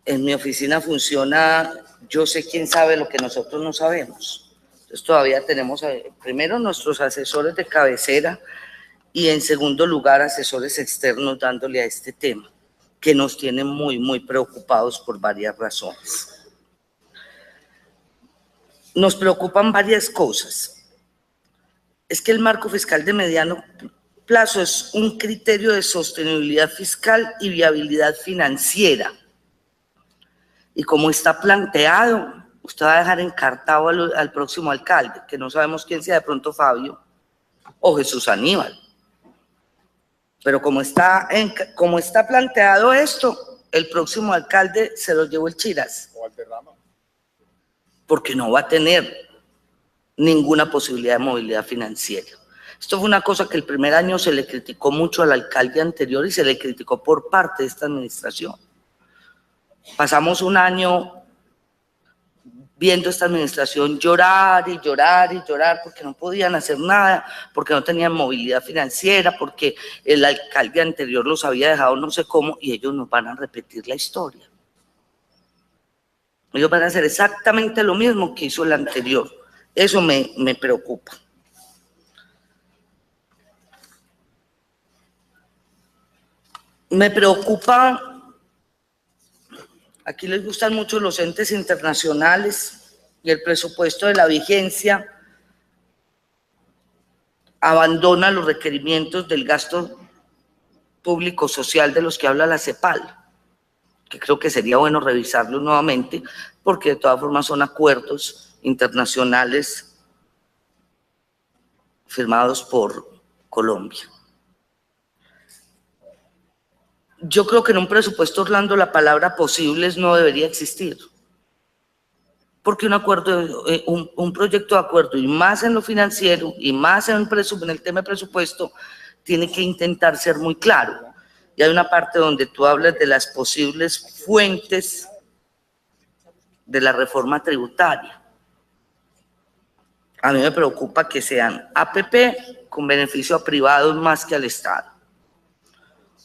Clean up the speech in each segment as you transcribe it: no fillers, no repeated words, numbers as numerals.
En mi oficina funciona, yo sé quién sabe lo que nosotros no sabemos. Entonces todavía tenemos, primero, nuestros asesores de cabecera y en segundo lugar, asesores externos dándole a este tema, que nos tienen muy preocupados por varias razones. Nos preocupan varias cosas. Es que el marco fiscal de mediano plazo es un criterio de sostenibilidad fiscal y viabilidad financiera. Y como está planteado, usted va a dejar encartado al próximo alcalde, que no sabemos quién sea, de pronto Fabio o Jesús Aníbal. Pero como está planteado esto, el próximo alcalde se lo llevó el Chiras. O Valderrama. Porque no va a tener ninguna posibilidad de movilidad financiera. Esto fue una cosa que el primer año se le criticó mucho al alcalde anterior y se le criticó por parte de esta administración. Pasamos un año viendo esta administración llorar y llorar y llorar porque no podían hacer nada, porque no tenían movilidad financiera, porque el alcalde anterior los había dejado no sé cómo, y ellos nos van a repetir la historia. Ellos van a hacer exactamente lo mismo que hizo el anterior. Eso me preocupa. Me preocupa, aquí les gustan mucho los entes internacionales y el presupuesto de la vigencia abandona los requerimientos del gasto público social de los que habla la CEPAL, que creo que sería bueno revisarlos nuevamente, porque de todas formas son acuerdos internacionales firmados por Colombia. Yo creo que en un presupuesto, Orlando, la palabra posibles no debería existir. Porque un proyecto de acuerdo, y más en lo financiero, y más en el tema de presupuesto, tiene que intentar ser muy claro. Y hay una parte donde tú hablas de las posibles fuentes de la reforma tributaria. A mí me preocupa que sean APP con beneficio a privados más que al Estado.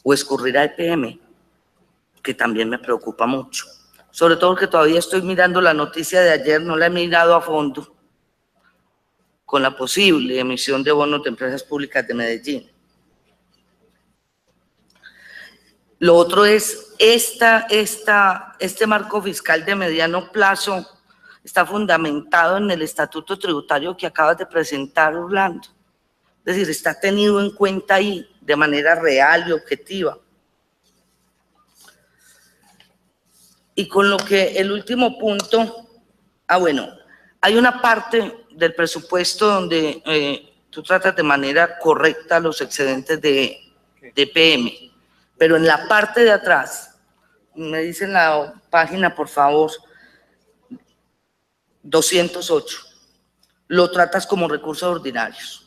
O escurrir a EPM, que también me preocupa mucho. Sobre todo porque todavía estoy mirando la noticia de ayer, no la he mirado a fondo, con la posible emisión de bonos de empresas públicas de Medellín. Lo otro es, este marco fiscal de mediano plazo está fundamentado en el estatuto tributario que acabas de presentar, Orlando. Es decir, está tenido en cuenta ahí de manera real y objetiva. Y con lo que el último punto, bueno, hay una parte del presupuesto donde tú tratas de manera correcta los excedentes de PM, pero en la parte de atrás, me dicen la página, por favor, 208, lo tratas como recursos ordinarios.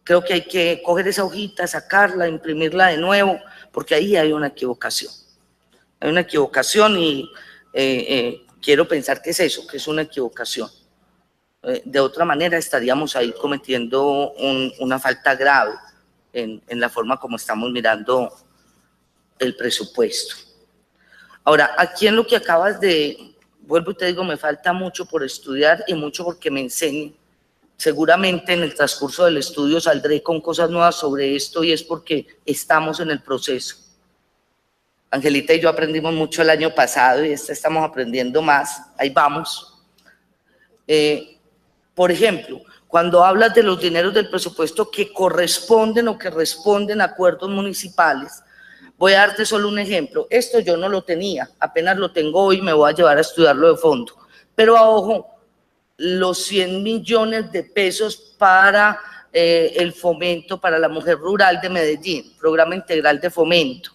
Creo que hay que coger esa hojita, sacarla, imprimirla de nuevo, porque ahí hay una equivocación. Hay una equivocación y quiero pensar que es eso, que es una equivocación. De otra manera estaríamos ahí cometiendo una falta grave en la forma como estamos mirando el presupuesto. Ahora, aquí en lo que acabas de, vuelvo y te digo, me falta mucho por estudiar y mucho porque me enseñe. Seguramente en el transcurso del estudio saldré con cosas nuevas sobre esto y es porque estamos en el proceso. Angelita y yo aprendimos mucho el año pasado y estamos aprendiendo más, ahí vamos. Por ejemplo, cuando hablas de los dineros del presupuesto que corresponden o que responden a acuerdos municipales, voy a darte solo un ejemplo. Esto yo no lo tenía, apenas lo tengo hoy, me voy a llevar a estudiarlo de fondo. Pero a ojo, los 100 millones de pesos para el fomento para la mujer rural de Medellín, programa integral de fomento.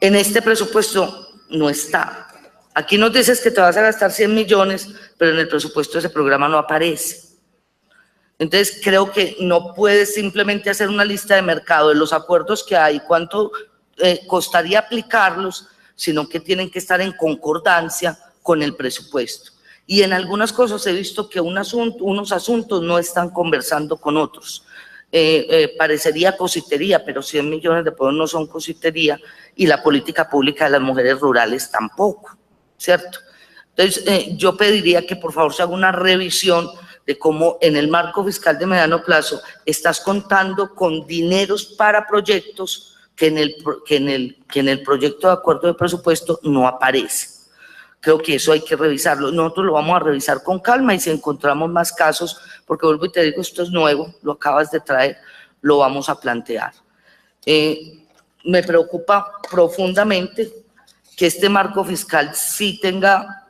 En este presupuesto no está. Aquí nos dices que te vas a gastar 100 millones, pero en el presupuesto ese programa no aparece. Entonces creo que no puedes simplemente hacer una lista de mercado de los acuerdos que hay, cuánto costaría aplicarlos, sino que tienen que estar en concordancia con el presupuesto. Y en algunas cosas he visto que unos asuntos no están conversando con otros. parecería cositería, pero 100 millones de pesos no son cositería, y la política pública de las mujeres rurales tampoco, ¿cierto? Entonces, yo pediría que por favor se haga una revisión de cómo en el marco fiscal de mediano plazo estás contando con dineros para proyectos que en el proyecto de acuerdo de presupuesto no aparece. Creo que eso hay que revisarlo. Nosotros lo vamos a revisar con calma y si encontramos más casos, porque vuelvo y te digo, esto es nuevo, lo acabas de traer, lo vamos a plantear. Me preocupa profundamente que este marco fiscal sí tenga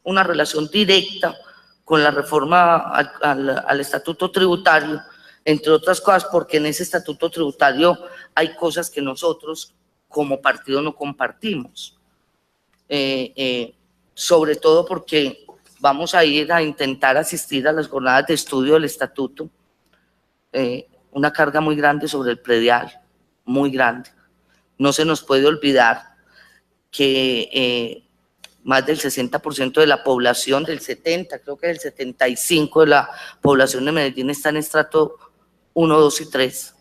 una relación directa con la reforma al estatuto tributario, entre otras cosas, porque en ese estatuto tributario hay cosas que nosotros como partido no compartimos. Sobre todo porque vamos a ir a intentar asistir a las jornadas de estudio del estatuto, una carga muy grande sobre el predial, muy grande. No se nos puede olvidar que más del 60% de la población, del 70, creo que del 75% de la población de Medellín está en estrato 1, 2 y 3.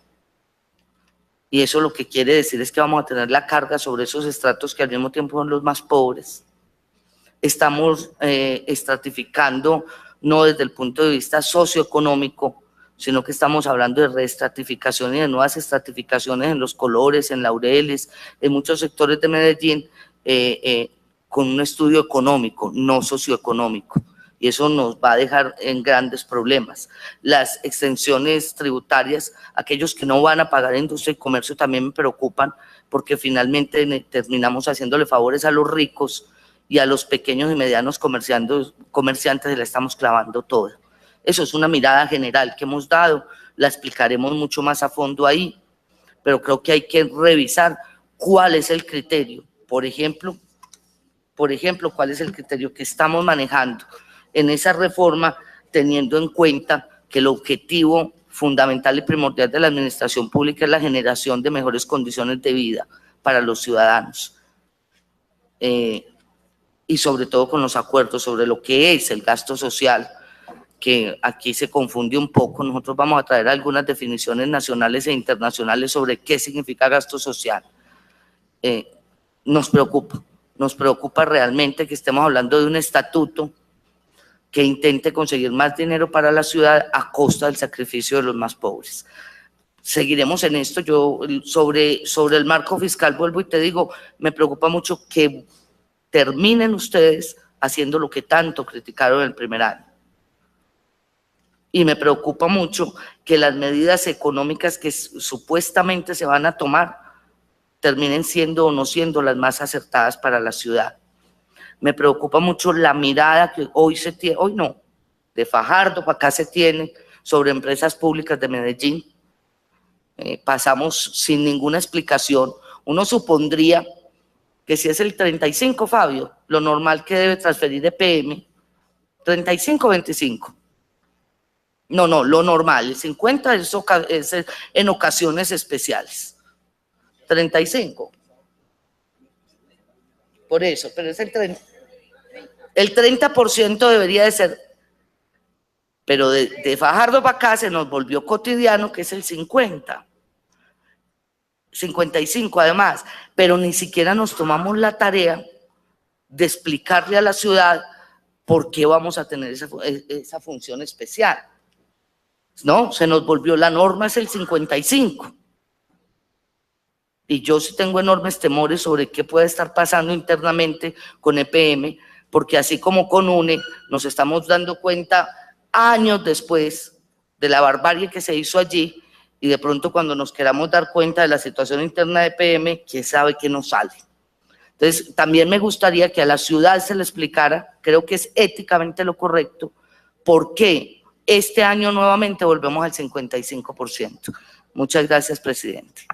Y eso lo que quiere decir es que vamos a tener la carga sobre esos estratos que al mismo tiempo son los más pobres. Estamos estratificando no desde el punto de vista socioeconómico, sino que estamos hablando de reestratificación y de nuevas estratificaciones en los colores, en Laureles, en muchos sectores de Medellín, con un estudio económico, no socioeconómico. Y eso nos va a dejar en grandes problemas. Las exenciones tributarias, aquellos que no van a pagar industria y comercio también me preocupan, porque finalmente terminamos haciéndole favores a los ricos y a los pequeños y medianos comerciantes le estamos clavando todo. Eso es una mirada general que hemos dado, la explicaremos mucho más a fondo ahí, pero creo que hay que revisar cuál es el criterio. Por ejemplo, cuál es el criterio que estamos manejando en esa reforma, teniendo en cuenta que el objetivo fundamental y primordial de la administración pública es la generación de mejores condiciones de vida para los ciudadanos. Y sobre todo con los acuerdos sobre lo que es el gasto social, que aquí se confunde un poco. Nosotros vamos a traer algunas definiciones nacionales e internacionales sobre qué significa gasto social. Nos preocupa realmente que estemos hablando de un estatuto que intente conseguir más dinero para la ciudad a costa del sacrificio de los más pobres. Seguiremos en esto. Yo sobre el marco fiscal, vuelvo y te digo, me preocupa mucho que terminen ustedes haciendo lo que tanto criticaron el primer año. Y me preocupa mucho que las medidas económicas que supuestamente se van a tomar terminen siendo o no siendo las más acertadas para la ciudad. Me preocupa mucho la mirada que de Fajardo para acá se tiene sobre empresas públicas de Medellín. Pasamos sin ninguna explicación. Uno supondría que si es el 35, Fabio, lo normal que debe transferir EPM, 35 o 25. No, lo normal, el 50 es en ocasiones especiales. 35. Por eso, pero es el 30%. El 30% debería de ser, pero de Fajardo para acá se nos volvió cotidiano que es el 50. 55 además, pero ni siquiera nos tomamos la tarea de explicarle a la ciudad por qué vamos a tener esa función especial. No, se nos volvió, la norma es el 55. Y yo sí tengo enormes temores sobre qué puede estar pasando internamente con EPM, porque así como con UNE nos estamos dando cuenta años después de la barbarie que se hizo allí, y de pronto cuando nos queramos dar cuenta de la situación interna de EPM, quién sabe qué nos sale. Entonces, también me gustaría que a la ciudad se le explicara, creo que es éticamente lo correcto, por qué este año nuevamente volvemos al 55%. Muchas gracias, presidente.